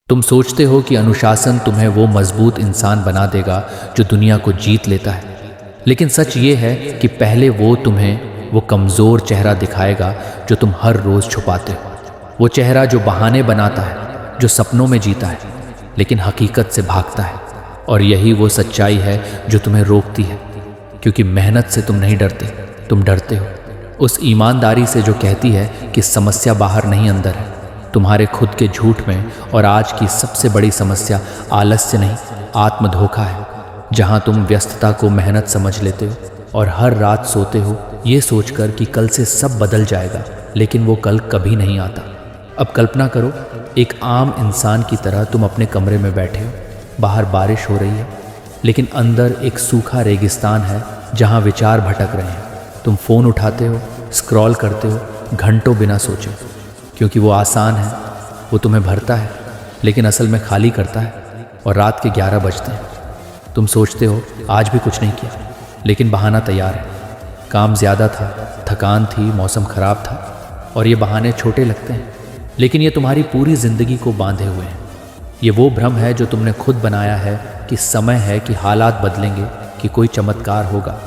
तुम सोचते हो कि अनुशासन तुम्हें वो मजबूत इंसान बना देगा जो दुनिया को जीत लेता है, लेकिन सच ये है कि पहले वो तुम्हें वो कमज़ोर चेहरा दिखाएगा जो तुम हर रोज़ छुपाते हो। वो चेहरा जो बहाने बनाता है, जो सपनों में जीता है लेकिन हकीकत से भागता है। और यही वो सच्चाई है जो तुम्हें रोकती है, क्योंकि मेहनत से तुम नहीं डरते, तुम डरते हो उस ईमानदारी से जो कहती है कि समस्या बाहर नहीं अंदर है, तुम्हारे खुद के झूठ में। और आज की सबसे बड़ी समस्या आलस्य नहीं, आत्मधोखा है, जहां तुम व्यस्तता को मेहनत समझ लेते हो और हर रात सोते हो ये सोचकर कि कल से सब बदल जाएगा, लेकिन वो कल कभी नहीं आता। अब कल्पना करो, एक आम इंसान की तरह तुम अपने कमरे में बैठे हो, बाहर बारिश हो रही है लेकिन अंदर एक सूखा रेगिस्तान है जहां विचार भटक रहे हैं। तुम फ़ोन उठाते हो, स्क्रॉल करते हो घंटों बिना सोचे, क्योंकि वो आसान है, वो तुम्हें भरता है लेकिन असल में खाली करता है। और रात के 11 बजते हैं, तुम सोचते हो आज भी कुछ नहीं किया, लेकिन बहाना तैयार है। काम ज़्यादा था, थकान थी, मौसम ख़राब था। और ये बहाने छोटे लगते हैं, लेकिन ये तुम्हारी पूरी ज़िंदगी को बांधे हुए हैं। ये वो भ्रम है जो तुमने खुद बनाया है कि समय है, कि हालात बदलेंगे, कि कोई चमत्कार होगा।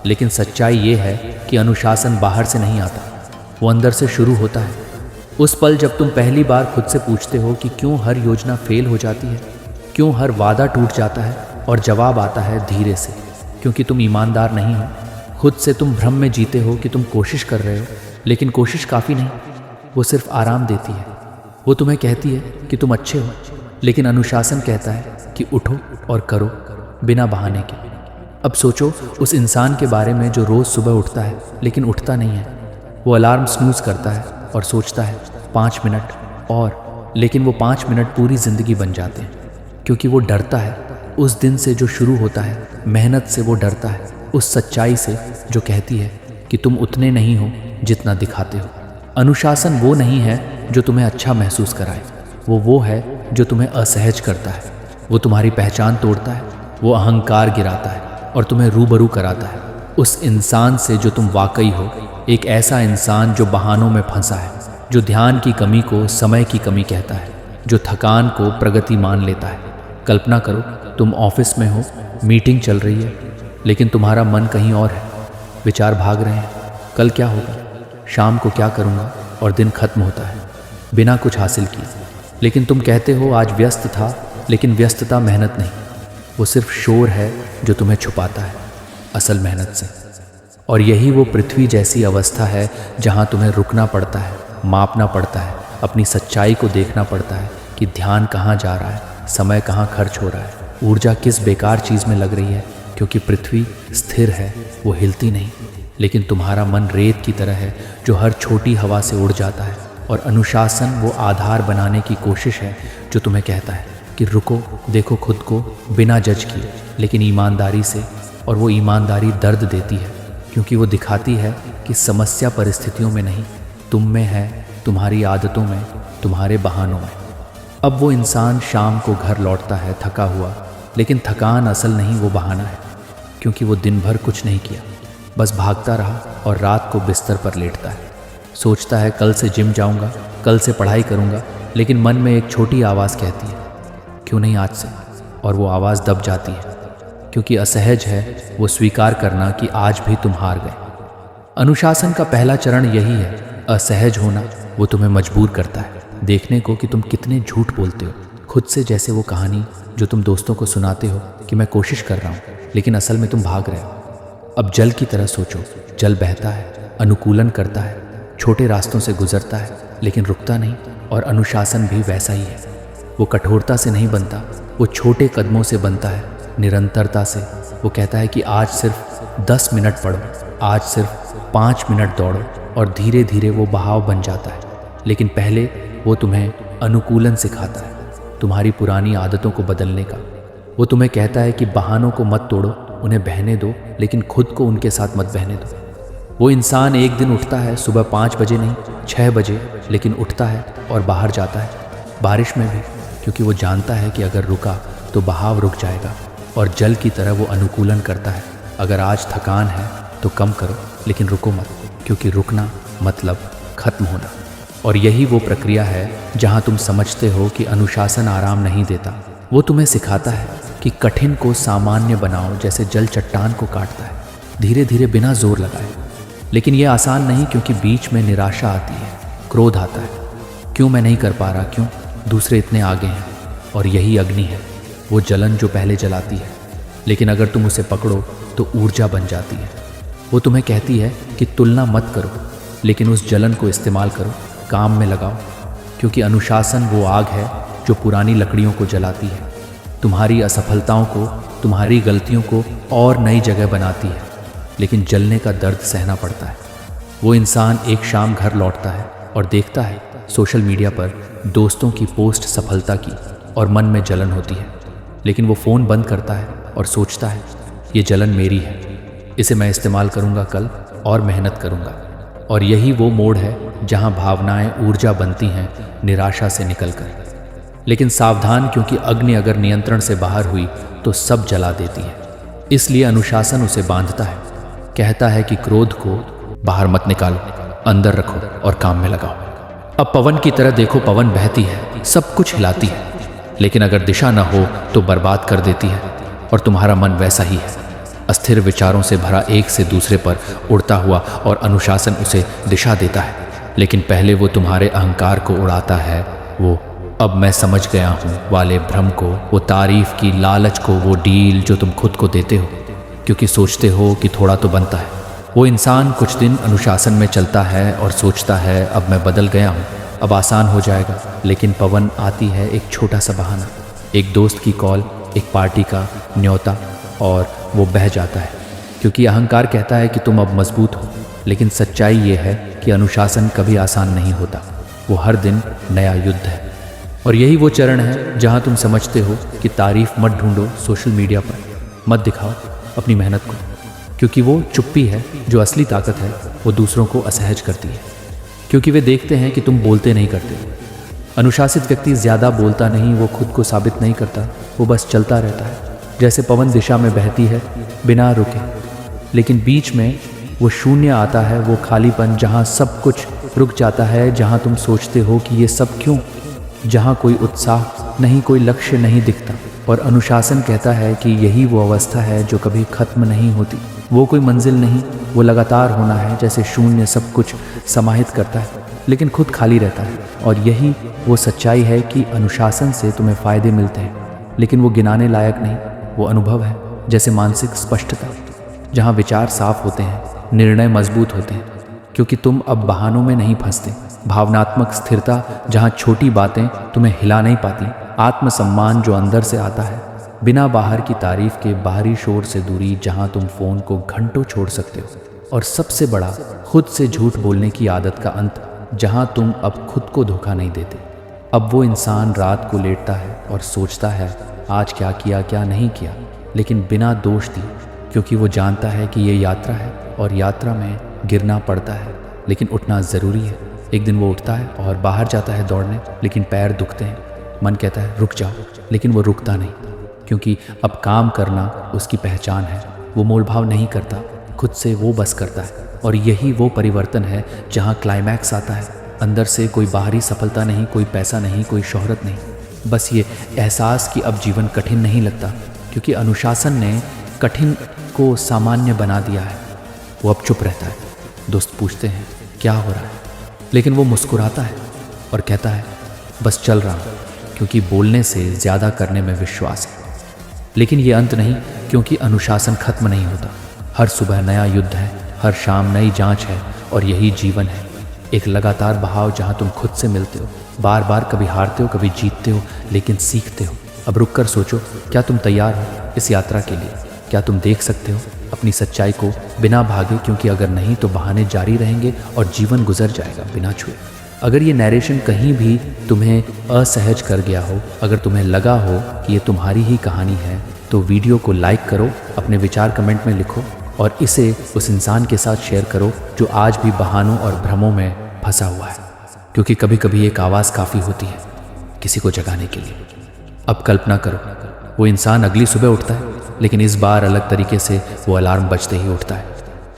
लेकिन सच्चाई ये है कि अनुशासन बाहर से नहीं आता, वो अंदर से शुरू होता है। उस पल जब तुम पहली बार खुद से पूछते हो कि क्यों हर योजना फेल हो जाती है, क्यों हर वादा टूट जाता है, और जवाब आता है धीरे से, क्योंकि तुम ईमानदार नहीं हो। खुद से तुम भ्रम में जीते हो कि तुम कोशिश कर रहे हो, लेकिन कोशिश काफ़ी नहीं, वो सिर्फ आराम देती है। वो तुम्हें कहती है कि तुम अच्छे हो, लेकिन अनुशासन कहता है कि उठो और करो, बिना बहाने के। अब सोचो उस इंसान के बारे में जो रोज़ सुबह उठता है लेकिन उठता नहीं है। वो अलार्म स्नूज़ करता है और सोचता है 5 मिनट और, लेकिन वो 5 मिनट पूरी ज़िंदगी बन जाते हैं, क्योंकि वो डरता है उस दिन से जो शुरू होता है। मेहनत से वो डरता है, उस सच्चाई से जो कहती है कि तुम उतने नहीं हो जितना दिखाते हो। अनुशासन वो नहीं है जो तुम्हें अच्छा महसूस कराए, वो है जो तुम्हें असहज करता है। वो तुम्हारी पहचान तोड़ता है, वो अहंकार गिराता है और तुम्हें रूबरू कराता है उस इंसान से जो तुम वाकई हो। एक ऐसा इंसान जो बहानों में फंसा है, जो ध्यान की कमी को समय की कमी कहता है, जो थकान को प्रगति मान लेता है। कल्पना करो, तुम ऑफिस में हो, मीटिंग चल रही है, लेकिन तुम्हारा मन कहीं और है। विचार भाग रहे हैं, कल क्या होगा, शाम को क्या करूँगा, और दिन खत्म होता है बिना कुछ हासिल किए। लेकिन तुम कहते हो आज व्यस्त था, लेकिन व्यस्तता मेहनत नहीं, वो सिर्फ शोर है जो तुम्हें छुपाता है असल मेहनत से। और यही वो पृथ्वी जैसी अवस्था है जहाँ तुम्हें रुकना पड़ता है, मापना पड़ता है, अपनी सच्चाई को देखना पड़ता है कि ध्यान कहाँ जा रहा है, समय कहाँ खर्च हो रहा है, ऊर्जा किस बेकार चीज़ में लग रही है। क्योंकि पृथ्वी स्थिर है, वो हिलती नहीं, लेकिन तुम्हारा मन रेत की तरह है जो हर छोटी हवा से उड़ जाता है। और अनुशासन वो आधार बनाने की कोशिश है जो तुम्हें कहता है कि रुको, देखो खुद को बिना जज किए, लेकिन ईमानदारी से। और वो ईमानदारी दर्द देती है, क्योंकि वो दिखाती है कि समस्या परिस्थितियों में नहीं, तुम में है, तुम्हारी आदतों में, तुम्हारे बहानों में। अब वो इंसान शाम को घर लौटता है थका हुआ, लेकिन थकान असल नहीं, वो बहाना है, क्योंकि वो दिन भर कुछ नहीं किया, बस भागता रहा और रात को बिस्तर पर लेटता है। सोचता है कल से जिम जाऊंगा, कल से पढ़ाई करूंगा, लेकिन मन में एक छोटी आवाज़ कहती है क्यों नहीं आज से। और वो आवाज़ दब जाती है, क्योंकि असहज है वो स्वीकार करना कि आज भी तुम हार गए। अनुशासन का पहला चरण यही है, असहज होना। वो तुम्हें मजबूर करता है देखने को कि तुम कितने झूठ बोलते हो खुद से। जैसे वो कहानी जो तुम दोस्तों को सुनाते हो कि मैं कोशिश कर रहा हूँ, लेकिन असल में तुम भाग रहे हो। अब जल की तरह सोचो, जल बहता है, अनुकूलन करता है, छोटे रास्तों से गुजरता है, लेकिन रुकता नहीं। और अनुशासन भी वैसा ही है, वो कठोरता से नहीं बनता, वो छोटे कदमों से बनता है, निरंतरता से। वो कहता है कि आज सिर्फ 10 मिनट पढ़ो, आज सिर्फ 5 मिनट दौड़ो, और धीरे धीरे वो बहाव बन जाता है। लेकिन पहले वो तुम्हें अनुकूलन सिखाता है, तुम्हारी पुरानी आदतों को बदलने का। वो तुम्हें कहता है कि बहानों को मत तोड़ो, उन्हें बहने दो, लेकिन खुद को उनके साथ मत बहने दो। वो इंसान एक दिन उठता है सुबह 5 बजे नहीं, 6 बजे, लेकिन उठता है और बाहर जाता है, बारिश में भी, क्योंकि वो जानता है कि अगर रुका तो बहाव रुक जाएगा। और जल की तरह वो अनुकूलन करता है, अगर आज थकान है तो कम करो, लेकिन रुको मत, क्योंकि रुकना मतलब खत्म होना। और यही वो प्रक्रिया है जहाँ तुम समझते हो कि अनुशासन आराम नहीं देता। वो तुम्हें सिखाता है कि कठिन को सामान्य बनाओ, जैसे जल चट्टान को काटता है, धीरे धीरे बिना जोर लगाए। लेकिन ये आसान नहीं, क्योंकि बीच में निराशा आती है, क्रोध आता है, क्यों मैं नहीं कर पा रहा, क्यों दूसरे इतने आगे हैं। और यही अग्नि है, वो जलन जो पहले जलाती है, लेकिन अगर तुम उसे पकड़ो तो ऊर्जा बन जाती है। वो तुम्हें कहती है कि तुलना मत करो, लेकिन उस जलन को इस्तेमाल करो, काम में लगाओ, क्योंकि अनुशासन वो आग है जो पुरानी लकड़ियों को जलाती है, तुम्हारी असफलताओं को, तुम्हारी गलतियों को और नई जगह बनाती है। लेकिन जलने का दर्द सहना पड़ता है। वो इंसान एक शाम घर लौटता है और देखता है सोशल मीडिया पर दोस्तों की पोस्ट सफलता की, और मन में जलन होती है। लेकिन वो फ़ोन बंद करता है और सोचता है, ये जलन मेरी है, इसे मैं इस्तेमाल करूँगा कल और मेहनत करूँगा। और यही वो मोड़ है जहाँ भावनाएं ऊर्जा बनती हैं निराशा से निकलकर। लेकिन सावधान, क्योंकि अग्नि अगर नियंत्रण से बाहर हुई तो सब जला देती है। इसलिए अनुशासन उसे बांधता है, कहता है कि क्रोध को बाहर मत निकालो, अंदर रखो और काम में लगाओ। अब पवन की तरह देखो, पवन बहती है, सब कुछ हिलाती है, लेकिन अगर दिशा न हो तो बर्बाद कर देती है। और तुम्हारा मन वैसा ही है, अस्थिर विचारों से भरा, एक से दूसरे पर उड़ता हुआ, और अनुशासन उसे दिशा देता है। लेकिन पहले वो तुम्हारे अहंकार को उड़ाता है, वो अब मैं समझ गया हूँ वाले भ्रम को, वो तारीफ की लालच को, वो डील जो तुम खुद को देते हो क्योंकि सोचते हो कि थोड़ा तो बनता है। वो इंसान कुछ दिन अनुशासन में चलता है और सोचता है अब मैं बदल गया हूँ, अब आसान हो जाएगा। लेकिन पवन आती है एक छोटा सा बहाना, एक दोस्त की कॉल, एक पार्टी का न्योता, और वो बह जाता है, क्योंकि अहंकार कहता है कि तुम अब मजबूत हो। लेकिन सच्चाई ये है कि अनुशासन कभी आसान नहीं होता, वो हर दिन नया युद्ध है। और यही वो चरण है जहाँ तुम समझते हो कि तारीफ मत ढूंढो सोशल मीडिया पर, मत दिखाओ अपनी मेहनत को, क्योंकि वो चुप्पी है जो असली ताकत है, वो दूसरों को असहज करती है, क्योंकि वे देखते हैं कि तुम बोलते नहीं करते। अनुशासित व्यक्ति ज़्यादा बोलता नहीं, वो खुद को साबित नहीं करता, वो बस चलता रहता है, जैसे पवन दिशा में बहती है बिना रुके। लेकिन बीच में वो शून्य आता है, वो खालीपन जहाँ सब कुछ रुक जाता है, जहाँ तुम सोचते हो कि ये सब क्यों, जहाँ कोई उत्साह नहीं, कोई लक्ष्य नहीं दिखता। और अनुशासन कहता है कि यही वो अवस्था है जो कभी खत्म नहीं होती, वो कोई मंजिल नहीं, वो लगातार होना है, जैसे शून्य सब कुछ समाहित करता है लेकिन खुद खाली रहता है। और यही वो सच्चाई है कि अनुशासन से तुम्हें फ़ायदे मिलते हैं, लेकिन वो गिनाने लायक नहीं, वो अनुभव है, जैसे मानसिक स्पष्टता, जहाँ विचार साफ होते हैं, निर्णय मजबूत होते हैं, क्योंकि तुम अब बहानों में नहीं फंसते। भावनात्मक स्थिरता, जहाँ छोटी बातें तुम्हें हिला नहीं पाती। आत्मसम्मान जो अंदर से आता है, बिना बाहर की तारीफ के, बाहरी शोर से दूरी, जहाँ तुम फ़ोन को घंटों छोड़ सकते हो। और सबसे बड़ा, खुद से झूठ बोलने की आदत का अंत, जहाँ तुम अब खुद को धोखा नहीं देते। अब वो इंसान रात को लेटता है और सोचता है आज क्या किया क्या नहीं किया, लेकिन बिना दोष दिए, क्योंकि वो जानता है कि ये यात्रा है और यात्रा में गिरना पड़ता है, लेकिन उठना ज़रूरी है। एक दिन वो उठता है और बाहर जाता है दौड़ने, लेकिन पैर दुखते हैं, मन कहता है रुक जाओ, लेकिन वो रुकता नहीं, क्योंकि अब काम करना उसकी पहचान है। वो मोलभाव नहीं करता खुद से, वो बस करता है। और यही वो परिवर्तन है जहाँ क्लाइमैक्स आता है, अंदर से। कोई बाहरी सफलता नहीं, कोई पैसा नहीं, कोई शोहरत नहीं, बस ये एहसास कि अब जीवन कठिन नहीं लगता, क्योंकि अनुशासन ने कठिन को सामान्य बना दिया है। वो अब चुप रहता है। दोस्त पूछते हैं क्या हो रहा है, लेकिन वो मुस्कुराता है और कहता है बस चल रहा हूँ, क्योंकि बोलने से ज़्यादा करने में विश्वास है। लेकिन ये अंत नहीं, क्योंकि अनुशासन खत्म नहीं होता। हर सुबह नया युद्ध है, हर शाम नई जांच है, और यही जीवन है, एक लगातार बहाव जहाँ तुम खुद से मिलते हो, बार बार, कभी हारते हो, कभी जीतते हो, लेकिन सीखते हो। अब रुक कर सोचो, क्या तुम तैयार हो इस यात्रा के लिए? क्या तुम देख सकते हो अपनी सच्चाई को बिना भागे? क्योंकि अगर नहीं तो बहाने जारी रहेंगे और जीवन गुजर जाएगा बिना छुए। अगर ये नैरेशन कहीं भी तुम्हें असहज कर गया हो, अगर तुम्हें लगा हो कि ये तुम्हारी ही कहानी है, तो वीडियो को लाइक करो, अपने विचार कमेंट में लिखो, और इसे उस इंसान के साथ शेयर करो जो आज भी बहानों और भ्रमों में फंसा हुआ है, क्योंकि कभी कभी एक आवाज़ काफ़ी होती है किसी को जगाने के लिए। अब कल्पना करो, वो इंसान अगली सुबह उठता है, लेकिन इस बार अलग तरीके से। वो अलार्म बजते ही उठता है,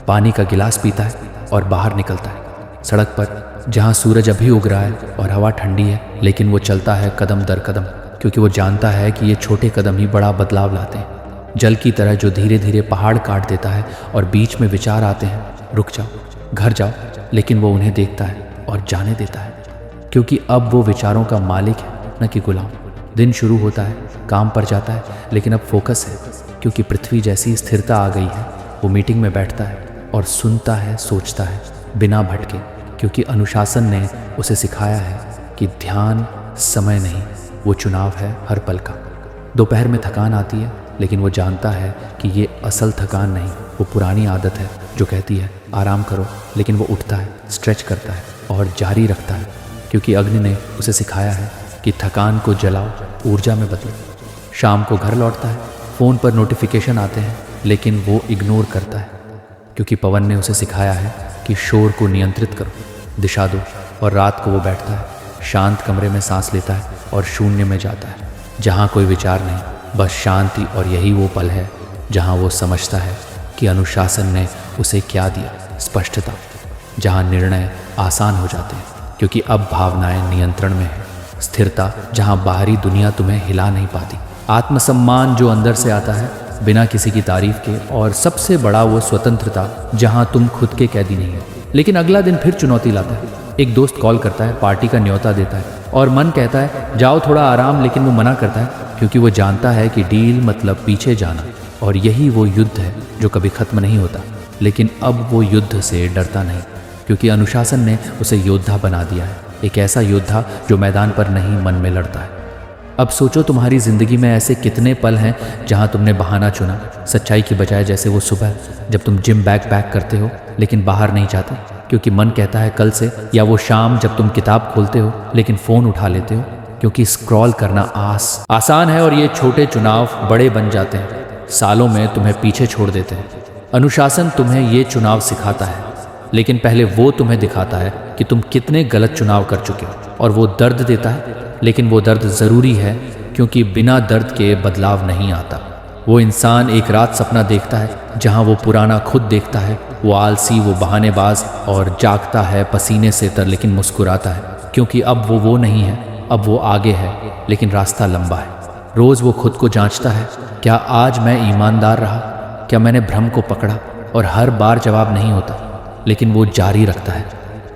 पानी का गिलास पीता है और बाहर निकलता है। सड़क पर जहाँ सूरज अभी उग रहा है और हवा ठंडी है, लेकिन वो चलता है कदम दर कदम, क्योंकि वो जानता है कि ये छोटे कदम ही बड़ा बदलाव लाते हैं। जल की तरह जो धीरे धीरे पहाड़ काट देता है और बीच में विचार आते हैं, रुक जाओ, घर जाओ, लेकिन वो उन्हें देखता है और जाने देता है, क्योंकि अब वो विचारों का मालिक है, न कि गुलाम। दिन शुरू होता है, काम पर जाता है, लेकिन अब फोकस है, क्योंकि पृथ्वी जैसी स्थिरता आ गई है। वो मीटिंग में बैठता है और सुनता है, सोचता है, बिना भटके, क्योंकि अनुशासन ने उसे सिखाया है कि ध्यान समय नहीं, वो चुनाव है हर पल का। दोपहर में थकान आती है, लेकिन वो जानता है कि ये असल थकान नहीं, वो पुरानी आदत है जो कहती है आराम करो, लेकिन वो उठता है, स्ट्रेच करता है और जारी रखता है, क्योंकि अग्नि ने उसे सिखाया है कि थकान को जलाओ, ऊर्जा में बदलो। शाम को घर लौटता है, फ़ोन पर नोटिफिकेशन आते हैं, लेकिन वो इग्नोर करता है, क्योंकि पवन ने उसे सिखाया है कि शोर को नियंत्रित करो, दिशा दो। और रात को वो बैठता है, शांत कमरे में सांस लेता है और शून्य में जाता है, जहाँ कोई विचार नहीं, बस शांति। और यही वो पल है जहाँ वो समझता है कि अनुशासन ने उसे क्या दिया, स्पष्टता, जहाँ निर्णय आसान हो जाते हैं, क्योंकि अब भावनाएं नियंत्रण में है, स्थिरता, जहाँ बाहरी दुनिया तुम्हें हिला नहीं पाती, आत्मसम्मान जो अंदर से आता है बिना किसी की तारीफ के, और सबसे बड़ा वो स्वतंत्रता जहाँ तुम खुद के कैदी नहीं हो। लेकिन अगला दिन फिर चुनौती लाता है। एक दोस्त कॉल करता है, पार्टी का न्योता देता है और मन कहता है जाओ थोड़ा आराम, लेकिन वो मना करता है, क्योंकि वो जानता है कि डील मतलब पीछे जाना। और यही वो युद्ध है जो कभी खत्म नहीं होता। लेकिन अब वो युद्ध से डरता नहीं, क्योंकि अनुशासन ने उसे योद्धा बना दिया है, एक ऐसा योद्धा जो मैदान पर नहीं, मन में लड़ता है। अब सोचो, तुम्हारी ज़िंदगी में ऐसे कितने पल हैं जहां तुमने बहाना चुना, सच्चाई की बजाय। जैसे वो सुबह जब तुम जिम बैग पैक करते हो लेकिन बाहर नहीं जाते, क्योंकि मन कहता है कल से, या वो शाम जब तुम किताब खोलते हो लेकिन फ़ोन उठा लेते हो, क्योंकि स्क्रॉल करना आसान है। और ये छोटे चुनाव बड़े बन जाते हैं, सालों में तुम्हें पीछे छोड़ देते हैं। अनुशासन तुम्हें ये चुनाव सिखाता है, लेकिन पहले वो तुम्हें दिखाता है कि तुम कितने गलत चुनाव कर चुके हो। और वो दर्द देता है, लेकिन वो दर्द ज़रूरी है, क्योंकि बिना दर्द के बदलाव नहीं आता। वो इंसान एक रात सपना देखता है जहाँ वो पुराना खुद देखता है, वो आलसी, वो बहानेबाज, और जागता है पसीने से तर, लेकिन मुस्कुराता है, क्योंकि अब वो नहीं है, अब वो आगे है, लेकिन रास्ता लंबा है। रोज़ वो खुद को जांचता है, क्या आज मैं ईमानदार रहा, क्या मैंने भ्रम को पकड़ा। और हर बार जवाब नहीं होता, लेकिन वो जारी रखता है,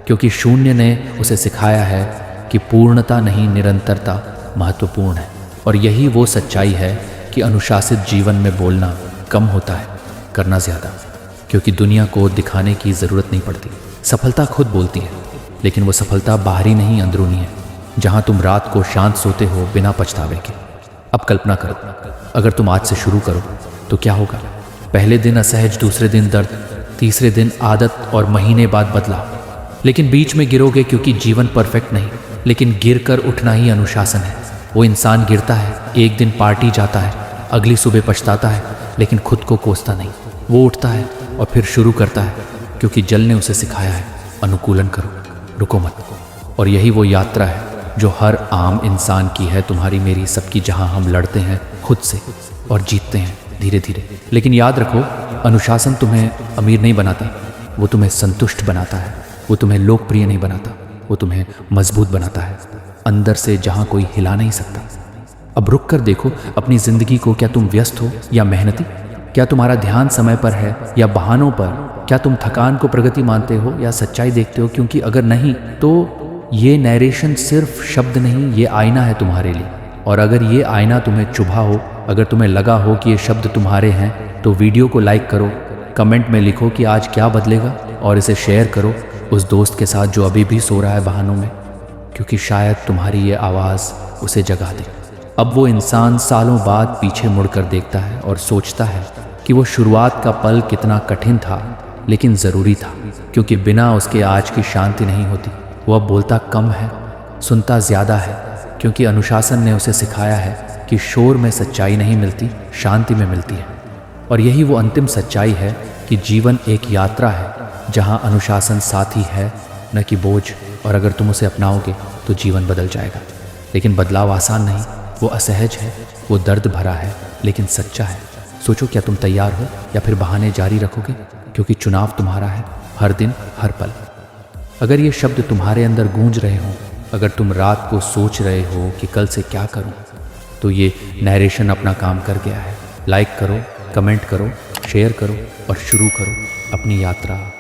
क्योंकि शून्य ने उसे सिखाया है कि पूर्णता नहीं, निरंतरता महत्वपूर्ण है। और यही वो सच्चाई है कि अनुशासित जीवन में बोलना कम होता है, करना ज़्यादा, क्योंकि दुनिया को दिखाने की ज़रूरत नहीं पड़ती। सफलता खुद बोलती है, लेकिन वो सफलता बाहरी नहीं, अंदरूनी है, जहाँ तुम रात को शांत सोते हो बिना पछतावे के। अब कल्पना करो, अगर तुम आज से शुरू करो तो क्या होगा। पहले दिन असहज, दूसरे दिन दर्द, तीसरे दिन आदत, और महीने बाद बदलाव। लेकिन बीच में गिरोगे, क्योंकि जीवन परफेक्ट नहीं, लेकिन गिरकर उठना ही अनुशासन है। वो इंसान गिरता है, एक दिन पार्टी जाता है, अगली सुबह पछताता है, लेकिन खुद को कोसता नहीं। वो उठता है और फिर शुरू करता है, क्योंकि जल ने उसे सिखाया है, अनुकूलन करो, रुको मत। और यही वो यात्रा है जो हर आम इंसान की है, तुम्हारी मेरी, सबकी, जहां हम लड़ते हैं खुद से और जीतते हैं धीरे धीरे। लेकिन याद रखो, अनुशासन तुम्हें अमीर नहीं बनाता, वो तुम्हें संतुष्ट बनाता है। वो तुम्हें लोकप्रिय नहीं बनाता, वो तुम्हें मजबूत बनाता है, अंदर से, जहां कोई हिला नहीं सकता। अब रुक कर देखो अपनी ज़िंदगी को, क्या तुम व्यस्त हो या मेहनती? क्या तुम्हारा ध्यान समय पर है या बहानों पर? क्या तुम थकान को प्रगति मानते हो या सच्चाई देखते हो? क्योंकि अगर नहीं, तो ये नैरेशन सिर्फ शब्द नहीं, ये आईना है तुम्हारे लिए। और अगर ये आईना तुम्हें चुभा हो, अगर तुम्हें लगा हो कि ये शब्द तुम्हारे हैं, तो वीडियो को लाइक करो, कमेंट में लिखो कि आज क्या बदलेगा, और इसे शेयर करो उस दोस्त के साथ जो अभी भी सो रहा है बहानों में, क्योंकि शायद तुम्हारी ये आवाज़ उसे जगा दे। अब वो इंसान सालों बाद पीछे मुड़कर देखता है और सोचता है कि वो शुरुआत का पल कितना कठिन था, लेकिन ज़रूरी था, क्योंकि बिना उसके आज की शांति नहीं होती। वो अब बोलता कम है, सुनता ज़्यादा है, क्योंकि अनुशासन ने उसे सिखाया है कि शोर में सच्चाई नहीं मिलती, शांति में मिलती है। और यही वो अंतिम सच्चाई है कि जीवन एक यात्रा है जहाँ अनुशासन साथी है, न कि बोझ। और अगर तुम उसे अपनाओगे तो जीवन बदल जाएगा। लेकिन बदलाव आसान नहीं, वो असहज है, वो दर्द भरा है, लेकिन सच्चा है। सोचो, क्या तुम तैयार हो या फिर बहाने जारी रखोगे? क्योंकि चुनाव तुम्हारा है, हर दिन, हर पल। अगर ये शब्द तुम्हारे अंदर गूंज रहे हों, अगर तुम रात को सोच रहे हो कि कल से क्या करूं, तो ये नैरेशन अपना काम कर गया है। लाइक करो, कमेंट करो, शेयर करो और शुरू करो अपनी यात्रा।